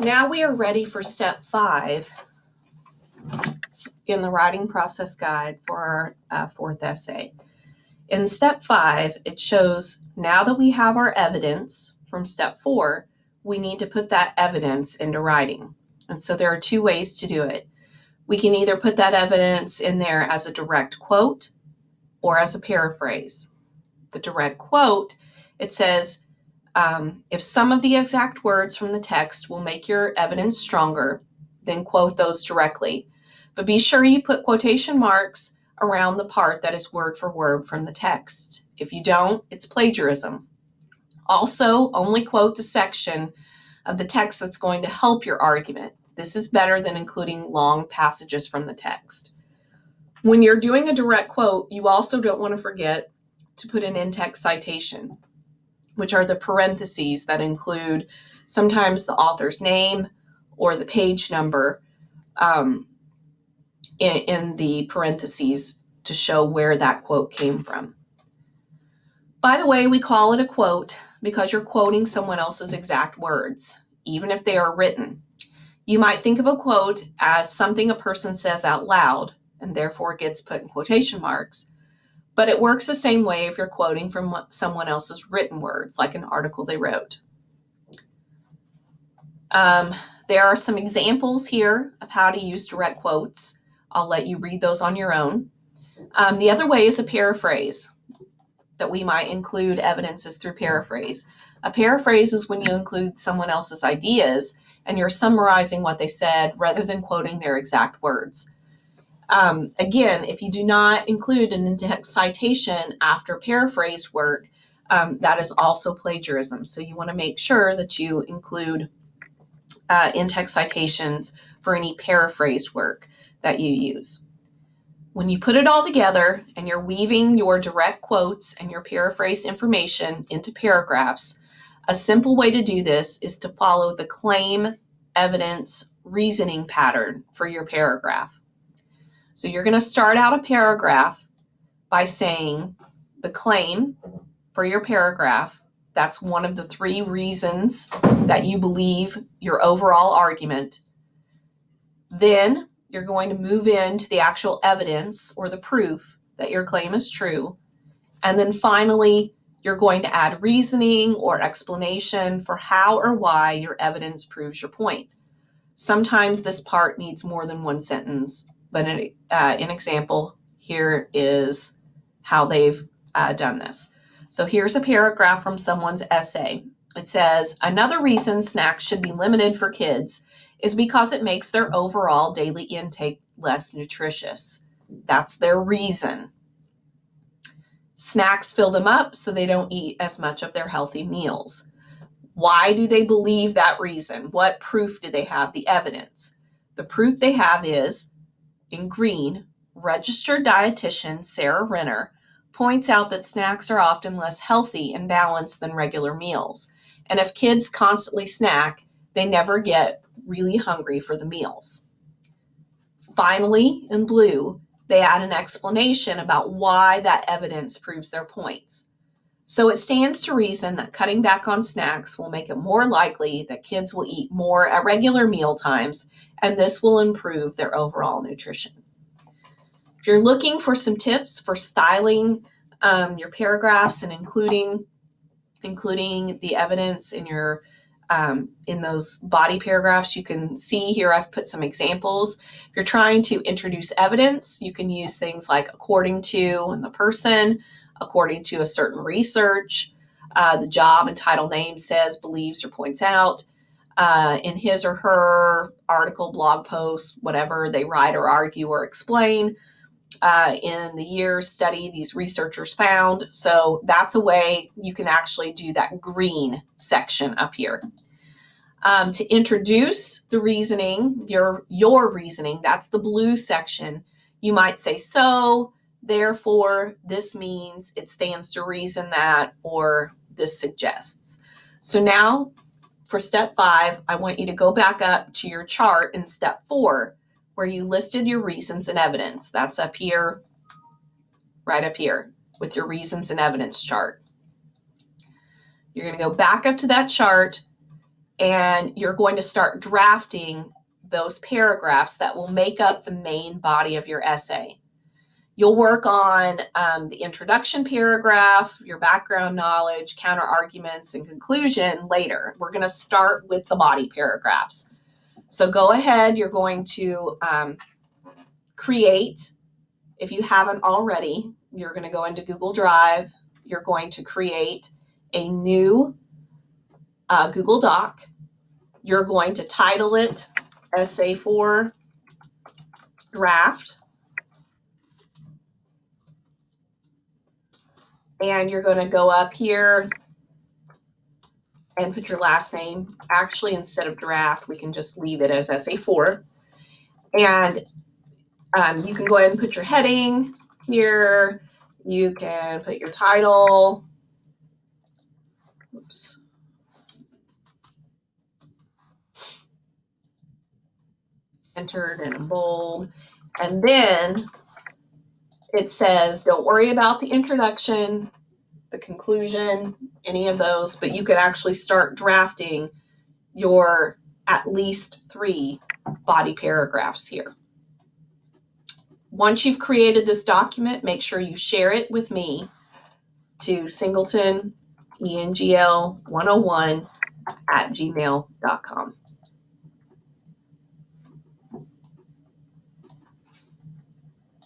Now we are ready for step 5 in the writing process guide for our fourth essay. In step 5, it shows now that we have our evidence from step 4, we need to put that evidence into writing. And so there are 2 ways to do it. We can either put that evidence in there as a direct quote or as a paraphrase. The direct quote, it says, if some of the exact words from the text will make your evidence stronger, then quote those directly. But be sure you put quotation marks around the part that is word for word from the text. If you don't, it's plagiarism. Also, only quote the section of the text that's going to help your argument. This is better than including long passages from the text. When you're doing a direct quote, you also don't want to forget to put an in-text citation, which are the parentheses that include sometimes the author's name or the page number in the parentheses to show where that quote came from. By the way, we call it a quote because you're quoting someone else's exact words, even if they are written. You might think of a quote as something a person says out loud, and therefore it gets put in quotation marks. But it works the same way if you're quoting from someone else's written words, like an article they wrote. There are some examples here of how to use direct quotes. I'll let you read those on your own. The other way is a paraphrase, that we might include evidences through paraphrase. A paraphrase is when you include someone else's ideas and you're summarizing what they said rather than quoting their exact words. Again, if you do not include an in-text citation after paraphrase work, that is also plagiarism. So you want to make sure that you include in-text citations for any paraphrased work that you use. When you put it all together and you're weaving your direct quotes and your paraphrased information into paragraphs, a simple way to do this is to follow the claim, evidence, reasoning pattern for your paragraph. So you're going to start out a paragraph by saying the claim for your paragraph. That's one of the 3 reasons that you believe your overall argument. Then you're going to move into the actual evidence or the proof that your claim is true. And then finally, you're going to add reasoning or explanation for how or why your evidence proves your point. Sometimes this part needs more than 1 sentence, but an example here is how they've done this. So here's a paragraph from someone's essay. It says, another reason snacks should be limited for kids is because it makes their overall daily intake less nutritious. That's their reason. Snacks fill them up so they don't eat as much of their healthy meals. Why do they believe that reason? What proof do they have? The evidence. The proof they have is, in green, registered dietitian Sarah Renner points out that snacks are often less healthy and balanced than regular meals. And if kids constantly snack, they never get really hungry for the meals. Finally, in blue, they add an explanation about why that evidence proves their points. So it stands to reason that cutting back on snacks will make it more likely that kids will eat more at regular meal times, and this will improve their overall nutrition. If you're looking for some tips for styling your paragraphs and including the evidence in your in those body paragraphs, you can see here I've put some examples. If you're trying to introduce evidence, you can use things like according to and the person, according to a certain research, the job and title name says, believes, or points out. In his or her article, blog post, whatever they write or argue or explain. In the year study, these researchers found. So that's a way you can actually do that green section up here. To introduce the reasoning, your reasoning, that's the blue section. You might say, so, therefore, this means, it stands to reason that, or this suggests. So now, for step 5, I want you to go back up to your chart in step 4, where you listed your reasons and evidence. That's up here, right up here, with your reasons and evidence chart. You're going to go back up to that chart and you're going to start drafting those paragraphs that will make up the main body of your essay. You'll work on the introduction paragraph, your background knowledge, counter arguments, and conclusion later. We're going to start with the body paragraphs. So go ahead, you're going to create, if you haven't already, you're going to go into Google Drive, you're going to create a new Google Doc. You're going to title it Essay 4 Draft. And you're going to go up here and put your last name. Actually, instead of draft, we can just leave it as Essay 4. And you can go ahead and put your heading here. You can put your title. Oops. Centered and in bold. And then it says, don't worry about the introduction, the conclusion, any of those, but you could actually start drafting your at least 3 body paragraphs here. Once you've created this document, make sure you share it with me to singletonengl101@gmail.com.